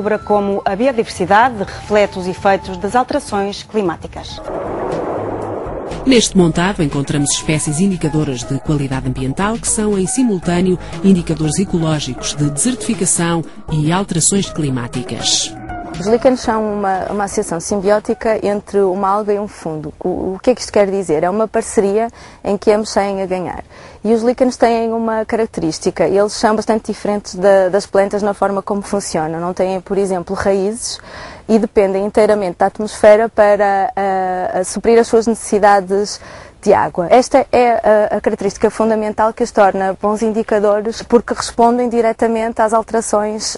descubra como a biodiversidade reflete os efeitos das alterações climáticas. Neste montado encontramos espécies indicadoras de qualidade ambiental que são, em simultâneo, indicadores ecológicos de desertificação e alterações climáticas. Os líquenes são uma associação simbiótica entre uma alga e um fungo. O que é que isto quer dizer? É uma parceria em que ambos saem a ganhar. E os líquenes têm uma característica, eles são bastante diferentes das plantas na forma como funcionam. Não têm, por exemplo, raízes e dependem inteiramente da atmosfera para suprir as suas necessidades de água. Esta é a característica fundamental que os torna bons indicadores porque respondem diretamente às alterações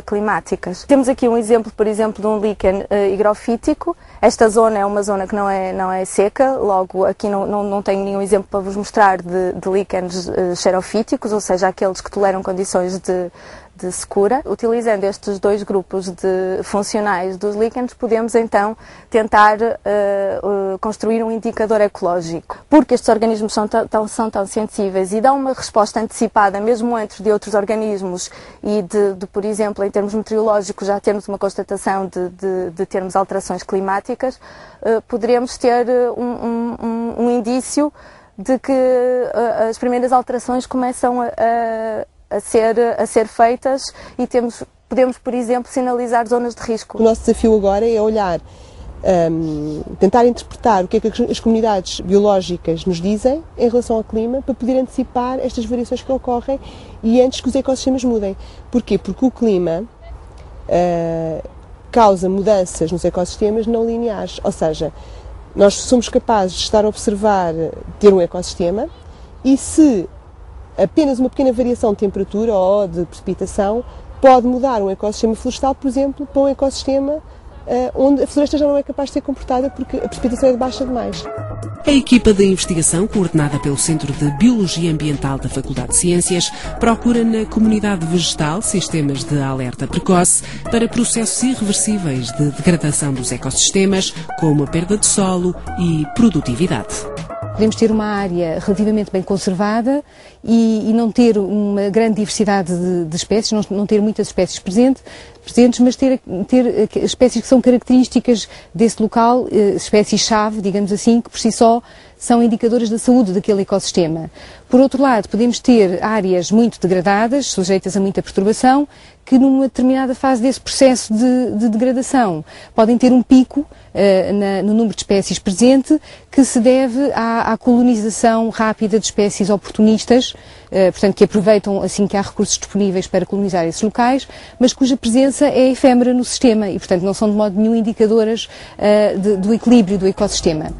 climáticas. Temos aqui um exemplo, por exemplo, de um líquen higrofítico. Esta zona é uma zona que não é seca, logo aqui não tenho nenhum exemplo para vos mostrar de líquenes xerofíticos, ou seja, aqueles que toleram condições de secura. Utilizando estes dois grupos funcionais dos líquenes, podemos então tentar construir um indicador ecológico. Porque estes organismos são tão sensíveis e dão uma resposta antecipada, mesmo antes de outros organismos e por exemplo, em termos meteorológicos, já termos uma constatação de termos alterações climáticas, poderemos ter um indício de que as primeiras alterações começam a ser feitas e podemos, por exemplo, sinalizar zonas de risco. O nosso desafio agora é olhar, tentar interpretar o que é que as comunidades biológicas nos dizem em relação ao clima para poder antecipar estas variações que ocorrem e antes que os ecossistemas mudem. Porquê? Porque o clima causa mudanças nos ecossistemas não lineares, ou seja, nós somos capazes de estar a observar, ter um ecossistema e se apenas uma pequena variação de temperatura ou de precipitação pode mudar um ecossistema florestal, por exemplo, para um ecossistema onde a floresta já não é capaz de ser comportada porque a precipitação é baixa demais. A equipa de investigação, coordenada pelo Centro de Biologia Ambiental da Faculdade de Ciências, procura na comunidade vegetal sistemas de alerta precoce para processos irreversíveis de degradação dos ecossistemas, como a perda de solo e produtividade. Podemos ter uma área relativamente bem conservada e não ter uma grande diversidade de espécies, não ter muitas espécies presentes, mas ter espécies que são características desse local, espécies-chave, digamos assim, que por si só são indicadoras da saúde daquele ecossistema. Por outro lado, podemos ter áreas muito degradadas, sujeitas a muita perturbação, que numa determinada fase desse processo de degradação podem ter um pico no número de espécies presente, que se deve à colonização rápida de espécies oportunistas, portanto que aproveitam assim que há recursos disponíveis para colonizar esses locais, mas cuja presença é efêmera no sistema e portanto não são de modo nenhum indicadoras do equilíbrio do ecossistema.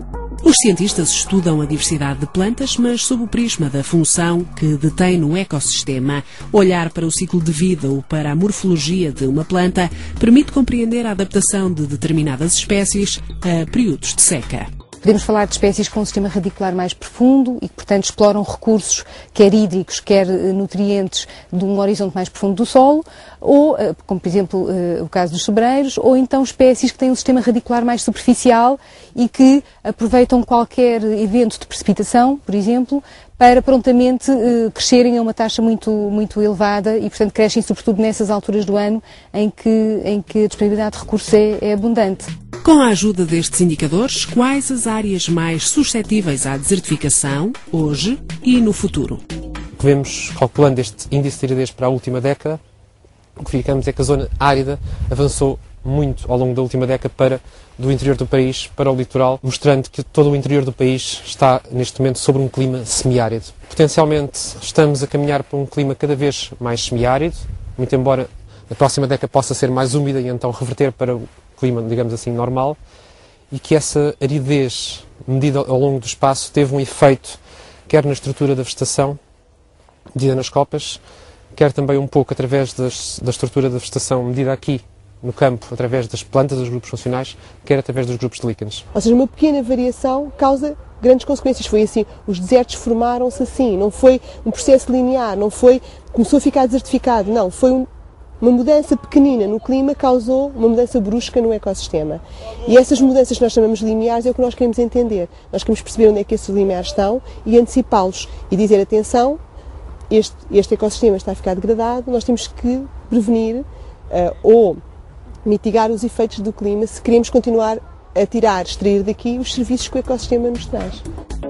Os cientistas estudam a diversidade de plantas, mas sob o prisma da função que detém no ecossistema. Olhar para o ciclo de vida ou para a morfologia de uma planta permite compreender a adaptação de determinadas espécies a períodos de seca. Podemos falar de espécies com um sistema radicular mais profundo e que, portanto, exploram recursos, quer hídricos, quer nutrientes, de um horizonte mais profundo do solo, ou, como por exemplo o caso dos sobreiros, ou então espécies que têm um sistema radicular mais superficial e que aproveitam qualquer evento de precipitação, por exemplo, para prontamente crescerem a uma taxa muito elevada e, portanto, crescem sobretudo nessas alturas do ano em que a disponibilidade de recursos é abundante. Com a ajuda destes indicadores, quais as áreas mais suscetíveis à desertificação, hoje e no futuro? Vemos, calculando este índice de aridez para a última década, o que ficamos é que a zona árida avançou muito ao longo da última década do interior do país para o litoral, mostrando que todo o interior do país está, neste momento, sobre um clima semiárido. Potencialmente, estamos a caminhar para um clima cada vez mais semiárido, muito embora a próxima década possa ser mais úmida e então reverter para o clima, digamos assim, normal, e que essa aridez medida ao longo do espaço teve um efeito, quer na estrutura da vegetação, medida nas copas, quer também um pouco através da estrutura da vegetação medida aqui no campo, através das plantas, dos grupos funcionais, quer através dos grupos de líquenes. Ou seja, uma pequena variação causa grandes consequências. Foi assim, os desertos formaram-se assim, não foi um processo linear, não foi, começou a ficar desertificado, não, foi uma mudança pequenina no clima causou uma mudança brusca no ecossistema. E essas mudanças que nós chamamos de limiares é o que nós queremos entender. Nós queremos perceber onde é que esses limiares estão e antecipá-los e dizer, atenção, este ecossistema está a ficar degradado, nós temos que prevenir ou mitigar os efeitos do clima se queremos continuar a extrair daqui os serviços que o ecossistema nos traz.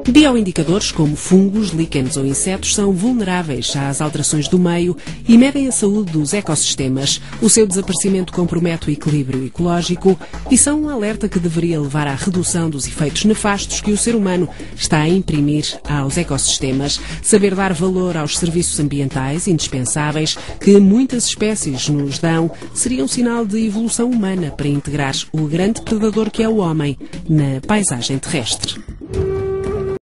Bioindicadores como fungos, líquenes ou insetos são vulneráveis às alterações do meio e medem a saúde dos ecossistemas. O seu desaparecimento compromete o equilíbrio ecológico e são um alerta que deveria levar à redução dos efeitos nefastos que o ser humano está a imprimir aos ecossistemas. Saber dar valor aos serviços ambientais indispensáveis que muitas espécies nos dão seria um sinal de evolução humana para integrar o grande predador que é o homem na paisagem terrestre.